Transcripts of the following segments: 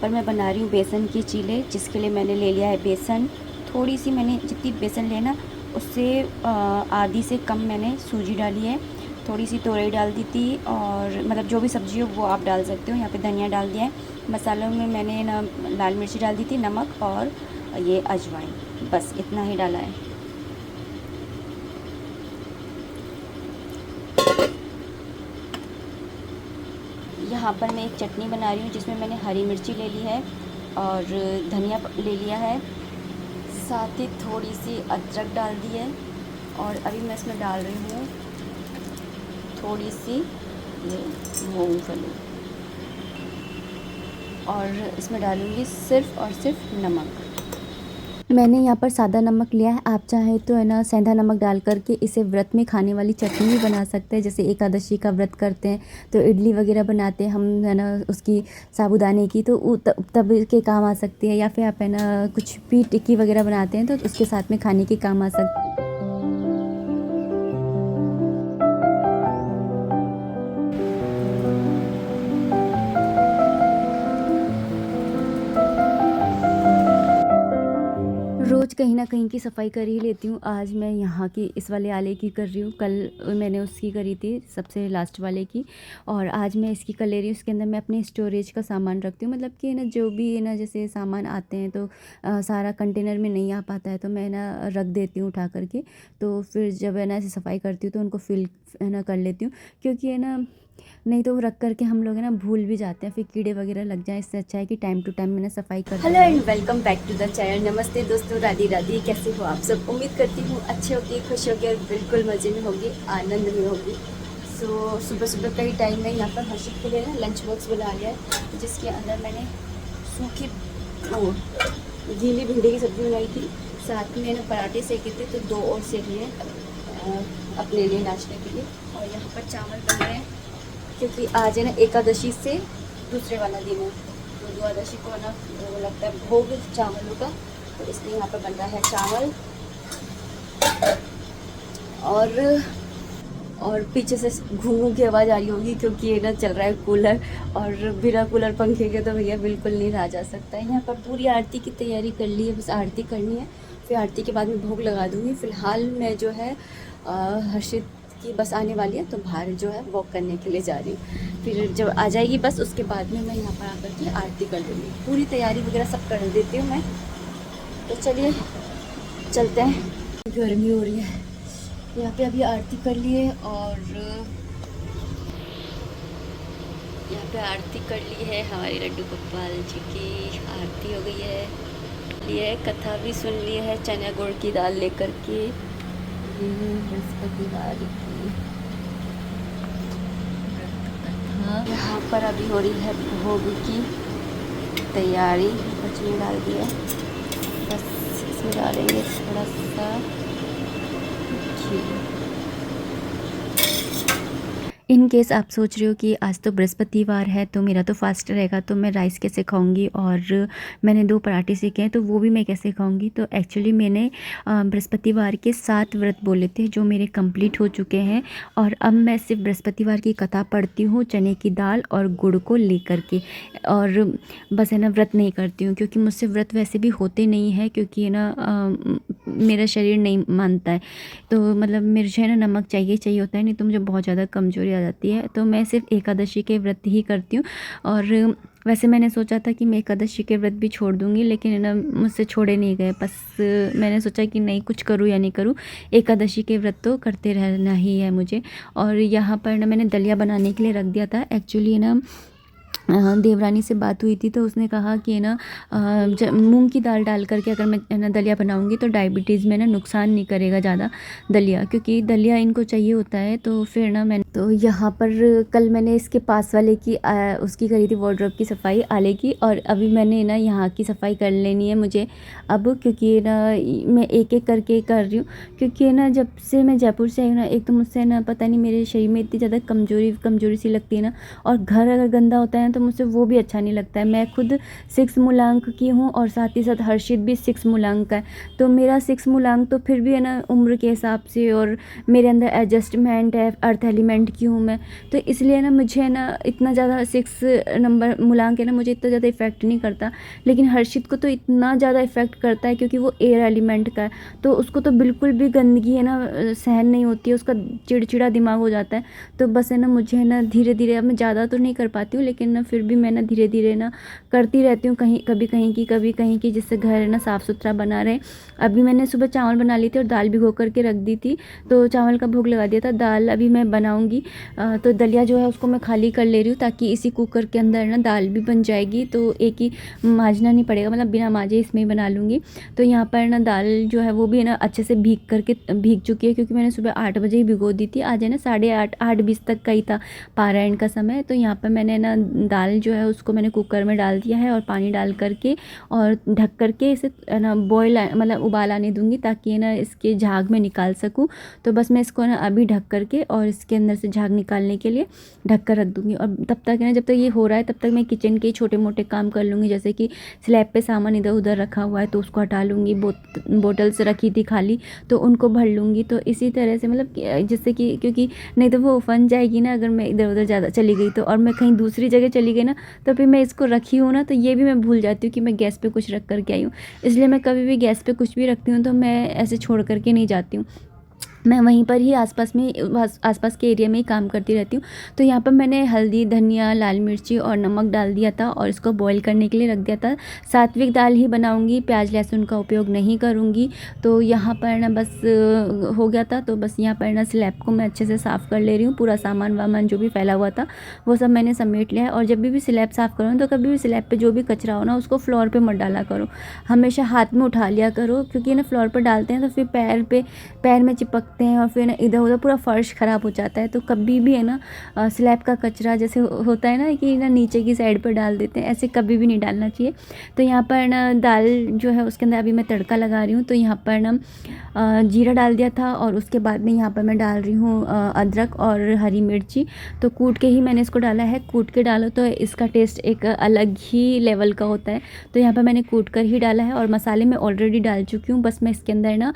पर मैं बना रही हूँ बेसन की चीले, जिसके लिए मैंने ले लिया है बेसन। थोड़ी सी मैंने जितनी बेसन लेना उससे आधी से कम मैंने सूजी डाली है। थोड़ी सी तोरई डाल दी थी, और मतलब जो भी सब्ज़ी हो वो आप डाल सकते हो। यहाँ पे धनिया डाल दिया है। मसालों में मैंने ना लाल मिर्ची डाल दी थी, नमक और ये अजवाइन, बस इतना ही डाला है। यहाँ पर मैं एक चटनी बना रही हूँ, जिसमें मैंने हरी मिर्ची ले ली है और धनिया ले लिया है, साथ ही थोड़ी सी अदरक डाल दी है। और अभी मैं इसमें डाल रही हूँ थोड़ी सी ये मूंगफली, और इसमें डालूँगी सिर्फ़ और सिर्फ नमक। मैंने यहाँ पर सादा नमक लिया है। आप चाहें तो है ना सेंधा नमक डाल करके इसे व्रत में खाने वाली चटनी भी बना सकते हैं। जैसे एकादशी का व्रत करते हैं तो इडली वगैरह बनाते हैं हम, है ना, उसकी साबूदाने की, तो तब के काम आ सकती है। या फिर आप है ना कुछ भी टिक्की वगैरह बनाते हैं तो उसके साथ में खाने के काम आ सकती है। रोज़ कहीं न कहीं की सफाई कर ही लेती हूँ। आज मैं यहाँ की इस वाले आले की कर रही हूँ, कल मैंने उसकी करी थी सबसे लास्ट वाले की, और आज मैं इसकी कर ले रही हूँ। इसके अंदर मैं अपने स्टोरेज का सामान रखती हूँ, मतलब कि ना जो भी है ना जैसे सामान आते हैं तो सारा कंटेनर में नहीं आ पाता है तो मैं ना रख देती हूँ उठा करके। तो फिर जब है ना ऐसे सफाई करती हूँ तो उनको फिल है ना कर लेती हूँ, क्योंकि है ना नहीं तो वो रख करके हम लोग है ना भूल भी जाते हैं, फिर कीड़े वगैरह लग जाए। इससे अच्छा है कि टाइम टू टाइम मैंने सफाई कर। Hello and welcome back to the channel. नमस्ते दोस्तों, राधे राधे। कैसे हो आप सब? उम्मीद करती हूँ अच्छे होगी, खुश होगी और बिल्कुल मज़े में होगी, आनंद में होगी। सो सुबह सुबह का ही टाइम है। यहाँ पर हर्षित के लिए ना लंच बॉक्स बना लिया है, जिसके अंदर मैंने सूखी गीली भिंडी की सब्ज़ी बनाई थी, साथ में ना पराठे सेके थे, तो 2 और सेक लिए अपने लिए नाश्ते के लिए। और यहाँ पर चावल बन रहे हैं, क्योंकि आज है ना एकादशी से दूसरे वाला दिन है, तो द्वादशी को ना वो लगता है भोग चावलों का, तो इसलिए यहाँ पर बन रहा है चावल। और पीछे से घूमू की आवाज़ आ रही होगी, क्योंकि ये ना चल रहा है कूलर, और बिना कूलर पंखे के तो भैया बिल्कुल नहीं रहा जा सकता है। यहाँ पर पूरी आरती की तैयारी कर ली है, बस आरती करनी है, फिर आरती के बाद में भोग लगा दूँगी। फ़िलहाल मैं जो है हर्षित की बस आने वाली है, तो बाहर जो है वॉक करने के लिए जा रही हूँ। फिर जब आ जाएगी बस, उसके बाद में मैं यहाँ पर आकर के आरती कर लूँगी। पूरी तैयारी वगैरह सब कर देती हूँ मैं। तो चलिए चलते हैं। गर्मी हो रही है। यहाँ पे अभी आरती कर लिए, और यहाँ पे आरती कर ली है। हमारे लड्डू गोपाल जी की आरती हो गई है, लिए कथा भी सुन ली है चना गुड़ की दाल लेकर के। बृहस्पतिवार की कथा यहाँ पर अभी हो रही है। भोग की तैयारी में डाल दिया, बस इसमें डालेंगे थोड़ा सा घी। इन केस आप सोच रहे हो कि आज तो बृहस्पतिवार है तो मेरा तो फास्ट रहेगा, तो मैं राइस कैसे खाऊंगी, और मैंने 2 पराठे सेके हैं तो वो भी मैं कैसे खाऊंगी। तो एक्चुअली मैंने बृहस्पतिवार के 7 व्रत बोले थे, जो मेरे कंप्लीट हो चुके हैं, और अब मैं सिर्फ बृहस्पतिवार की कथा पढ़ती हूँ चने की दाल और गुड़ को लेकर के, और बस है ना व्रत नहीं करती हूँ, क्योंकि मुझसे व्रत वैसे भी होते नहीं हैं, क्योंकि है ना मेरा शरीर नहीं मानता है। तो मतलब मुझे है ना नमक चाहिए चाहिए होता है, नहीं तो मुझे बहुत ज़्यादा कमज़ोरी आ जाती है। तो मैं सिर्फ एकादशी के व्रत ही करती हूँ। और वैसे मैंने सोचा था कि मैं एकादशी के व्रत भी छोड़ दूँगी, लेकिन है ना मुझसे छोड़े नहीं गए। बस मैंने सोचा कि नहीं, कुछ करूँ या नहीं करूँ, एकादशी के व्रत तो करते रहना ही है मुझे। और यहाँ पर ना मैंने दलिया बनाने के लिए रख दिया था। एक्चुअली ना देवरानी से बात हुई थी, तो उसने कहा कि ना मूंग की दाल डाल करके अगर मैं ना दलिया बनाऊंगी तो डायबिटीज़ में ना नुकसान नहीं करेगा ज़्यादा दलिया, क्योंकि दलिया इनको चाहिए होता है। तो फिर ना मैंने तो यहाँ पर कल मैंने इसके पास वाले की उसकी करी थी वार्डरोब की सफाई आले की, और अभी मैंने ना यहाँ की सफाई कर लेनी है मुझे अब, क्योंकि ना मैं एक एक करके कर रही हूँ। क्योंकि ना जब से मैं जयपुर से आई हूँ ना, एक तो मुझसे ना पता नहीं मेरे शरीर में इतनी ज़्यादा कमज़ोरी सी लगती है ना, और घर अगर गंदा होता है तो मुझसे वो भी अच्छा नहीं लगता है। मैं खुद 6 मूलांक की हूँ और साथ ही साथ हर्षित भी 6 मूलांक का है। तो मेरा 6 मूलांक तो फिर भी है ना उम्र के हिसाब से, और मेरे अंदर एडजस्टमेंट है, अर्थ एलिमेंट की हूँ मैं, तो इसलिए ना मुझे है ना इतना ज़्यादा 6 नंबर मूलांक है ना मुझे इतना ज़्यादा इफ़ेक्ट नहीं करता। लेकिन हर्षित को तो इतना ज़्यादा इफ़ेक्ट करता है क्योंकि वो एयर एलिमेंट का है, तो उसको तो बिल्कुल भी गंदगी है ना सहन नहीं होती है, उसका चिड़चिड़ा दिमाग हो जाता है। तो बस है ना मुझे है ना धीरे धीरे, अब मैं ज़्यादा तो नहीं कर पाती हूँ लेकिन ना फिर भी मैं ना धीरे धीरे ना करती रहती हूँ, कहीं कभी कहीं की, जिससे घर है ना साफ़ सुथरा बना रहे। अभी मैंने सुबह चावल बना ली थी और दाल भिगो करके रख दी थी, तो चावल का भोग लगा दिया था। दाल अभी मैं बनाऊँगी, तो दलिया जो है उसको मैं खाली कर ले रही हूँ ताकि इसी कुकर के अंदर ना दाल भी बन जाएगी, तो एक ही मांजना नहीं पड़ेगा, मतलब बिना मांजे इसमें ही बना लूँगी। तो यहाँ पर ना दाल जो है वो भी है ना अच्छे से भीग चुकी है, क्योंकि मैंने सुबह 8 बजे ही भिगो दी थी। आज है ना 8:30 8:20 तक का ही था पारायण का समय। तो यहाँ पर मैंने ना दाल जो है उसको मैंने कुकर में डाल दिया है और पानी डाल करके और ढक करके इसे ना बॉयल मतलब उबाल आने दूँगी ताकि है ना इसके झाग में निकाल सकूँ। तो बस मैं इसको ना अभी ढक करके और इसके अंदर से झाग निकालने के लिए ढक कर रख दूँगी। और तब तक है ना, जब तक ये हो रहा है तब तक मैं किचन के छोटे मोटे काम कर लूँगी, जैसे कि स्लैब पे सामान इधर उधर रखा हुआ है तो उसको हटा लूँगी, बोतल्स रखी थी खाली तो उनको भर लूँगी। तो इसी तरह से मतलब जिससे कि, क्योंकि नहीं तो वो उफन जाएगी ना अगर मैं इधर उधर ज़्यादा चली गई तो, और मैं कहीं दूसरी जगह चली गई ना तो फिर मैं इसको रखी हूँ ना तो ये भी मैं भूल जाती हूँ कि मैं गैस पे कुछ रख कर के आई हूँ। इसलिए मैं कभी भी गैस पे कुछ भी रखती हूँ तो मैं ऐसे छोड़ कर के नहीं जाती हूँ, मैं वहीं पर ही आसपास के एरिया में ही काम करती रहती हूँ। तो यहाँ पर मैंने हल्दी, धनिया, लाल मिर्ची और नमक डाल दिया था और इसको बॉईल करने के लिए रख दिया था। सात्विक दाल ही बनाऊँगी, प्याज लहसुन का उपयोग नहीं करूँगी। तो यहाँ पर ना बस हो गया था, तो बस यहाँ पर ना स्लैब को मैं अच्छे से साफ़ कर ले रही हूँ। पूरा सामान वामान जो भी फैला हुआ था वो सब मैंने समेट लिया है। और जब भी स्लैब साफ़ करो तो कभी भी स्लैब पर जो भी कचरा हो ना उसको फ्लोर पर मत डाला करो, हमेशा हाथ में उठा लिया करो, क्योंकि ना फ्लोर पर डालते हैं तो फिर पैर में चिपकते हैं और फिर ना इधर उधर पूरा फर्श ख़राब हो जाता है। तो कभी भी है ना स्लैब का कचरा जैसे होता है ना कि ना नीचे की साइड पर डाल देते हैं, ऐसे कभी भी नहीं डालना चाहिए। तो यहाँ पर ना दाल जो है उसके अंदर अभी मैं तड़का लगा रही हूँ। तो यहाँ पर ना जीरा डाल दिया था और उसके बाद में यहाँ पर मैं डाल रही हूँ अदरक और हरी मिर्ची। तो कूट के ही मैंने इसको डाला है, कूट के डालो तो इसका टेस्ट एक अलग ही लेवल का होता है। तो यहाँ पर मैंने कूट कर ही डाला है और मसाले मैं ऑलरेडी डाल चुकी हूँ, बस मैं इसके अंदर ना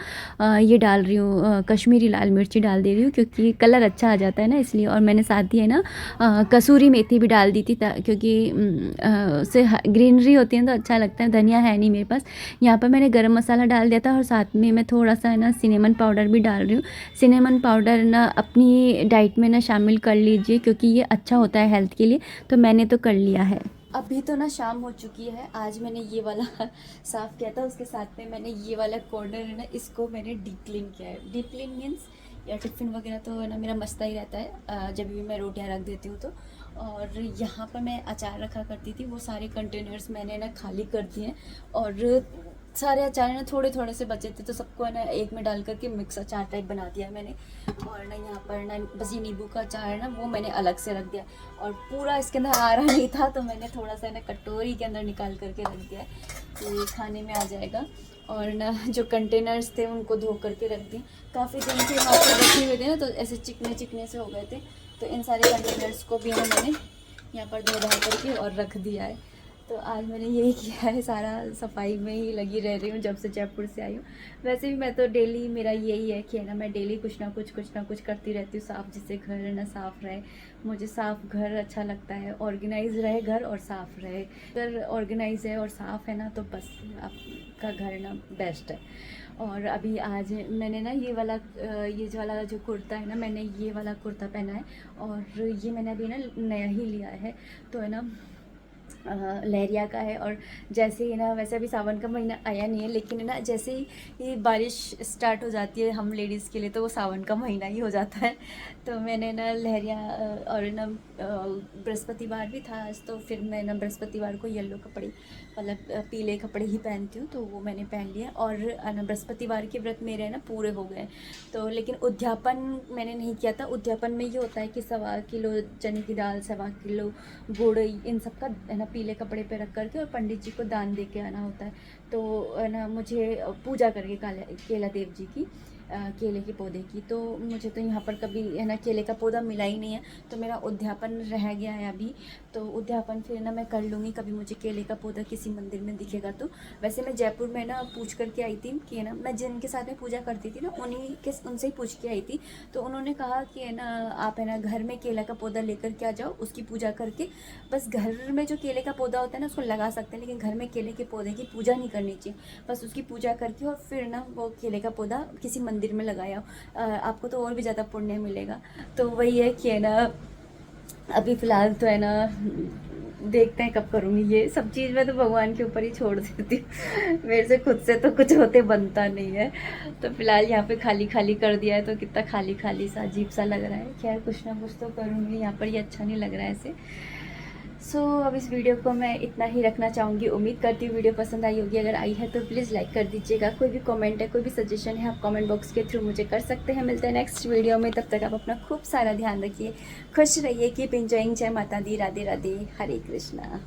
ये डाल रही हूँ कश्मीरी लाल मिर्ची डाल दे रही हूँ क्योंकि कलर अच्छा आ जाता है ना इसलिए। और मैंने साथ ही है ना कसूरी मेथी भी डाल दी थी क्योंकि उससे ग्रीनरी होती है तो अच्छा लगता है। धनिया है नहीं मेरे पास। यहाँ पर मैंने गरम मसाला डाल दिया था और साथ में मैं थोड़ा सा है ना सिनेमन पाउडर भी डाल रही हूँ। सिनेमन पाउडर ना अपनी डाइट में ना शामिल कर लीजिए क्योंकि ये अच्छा होता है हेल्थ के लिए, तो मैंने तो कर लिया है। अभी तो ना शाम हो चुकी है, आज मैंने ये वाला साफ़ किया था, उसके साथ में मैंने ये वाला कॉर्नर है ना इसको मैंने डीप क्लीन किया है। डीप क्लीन मीन्स या टिफ़िन वगैरह तो है ना मेरा मस्ता ही रहता है जब भी मैं रोटियां रख देती हूँ तो। और यहाँ पर मैं अचार रखा करती थी, वो सारे कंटेनर्स मैंने ना खाली कर दिए और सारे अचार ना थोड़े थोड़े से बचे थे तो सबको है ना एक में डाल करके मिक्स अचार टाइप बना दिया है मैंने। और ना यहाँ पर ना बस ये नींबू का अचार है ना वो मैंने अलग से रख दिया और पूरा इसके अंदर आ रहा नहीं था तो मैंने थोड़ा सा ना कटोरी के अंदर निकाल करके रख दिया है, तो ये खाने में आ जाएगा। और ना जो कंटेनर्स थे उनको धो करके रख दिए, काफ़ी दिन से वहाँ पर रखे हुए थे ना तो ऐसे चिकने चिकने से हो गए थे, तो इन सारे कंटेनर्स को भी मैंने यहाँ पर धो धा करके और रख दिया है। तो आज मैंने यही किया है, सारा सफाई में ही लगी रह रही हूँ जब से जयपुर से आई हूँ। वैसे भी मैं तो डेली मेरा यही है कि है ना मैं डेली कुछ ना कुछ करती रहती हूँ साफ़, जिससे घर है ना साफ़ रहे। मुझे साफ़ घर अच्छा लगता है, ऑर्गेनाइज रहे घर और साफ़ रहे। अगर ऑर्गेनाइज है और साफ़ है ना तो बस आपका घर ना बेस्ट है। और अभी आज मैंने ना ये वाला जो कुर्ता है ना, मैंने ये वाला कुर्ता पहना है और ये मैंने अभी ना नया ही लिया है, तो है ना लहरिया का है। और जैसे ही ना, वैसे अभी सावन का महीना आया नहीं है लेकिन ना जैसे ही ये बारिश स्टार्ट हो जाती है हम लेडीज़ के लिए तो वो सावन का महीना ही हो जाता है। तो मैंने ना लहरिया और ना बृहस्पतिवार भी था आज, तो फिर मैं ना बृहस्पतिवार को येलो कपड़े मतलब पीले कपड़े ही पहनती हूँ, तो वो मैंने पहन लिया। और ना बृहस्पतिवार के व्रत मेरे ना पूरे हो गए, तो लेकिन उद्यापन मैंने नहीं किया था। उद्यापन में ये होता है कि 1.25 किलो चने की दाल, 1.25 किलो गुड़, इन सब का है ना पीले कपड़े पे रख करके और पंडित जी को दान दे के आना होता है। तो है ना मुझे पूजा करके केला देव जी की केले के पौधे की। तो मुझे तो यहाँ पर कभी है ना केले का पौधा मिला ही नहीं है, तो मेरा उद्यापन रह गया है अभी। तो उद्यापन फिर ना मैं कर लूँगी, कभी मुझे केले का पौधा किसी मंदिर में दिखेगा तो। वैसे मैं जयपुर में ना पूछ करके आई थी कि है ना, मैं जिनके साथ में पूजा करती थी ना उनसे ही पूछ के आई थी। तो उन्होंने कहा कि है ना आप है ना घर में केला का पौधा लेकर के आ जाओ, उसकी पूजा करके। बस घर में जो केले का पौधा होता है ना उसको लगा सकते हैं, लेकिन घर में केले के पौधे की पूजा नहीं करनी चाहिए। बस उसकी पूजा करके और फिर ना वो केले का पौधा किसी मंदिर में लगाया, आपको तो और भी ज़्यादा पुण्य मिलेगा। तो वही है कि है ना अभी फ़िलहाल तो है ना देखते हैं कब करूँगी ये सब चीज़। मैं तो भगवान के ऊपर ही छोड़ देती हूँ, मेरे से खुद से तो कुछ होते बनता नहीं है। तो फिलहाल यहाँ पे खाली खाली कर दिया है, तो कितना खाली खाली सा अजीब सा लग रहा है। खैर कुछ ना कुछ तो करूँगी यहाँ पर, ये अच्छा नहीं लग रहा है ऐसे। अब इस वीडियो को मैं इतना ही रखना चाहूँगी। उम्मीद करती हूँ वीडियो पसंद आई होगी। अगर आई है तो प्लीज़ लाइक कर दीजिएगा। कोई भी कमेंट है, कोई भी सजेशन है, आप कमेंट बॉक्स के थ्रू मुझे कर सकते हैं। मिलते हैं नेक्स्ट वीडियो में, तब तक आप अपना खूब सारा ध्यान रखिए, खुश रहिए, कीप एंजॉइंग। जय माता दी, राधे राधे, हरे कृष्णा।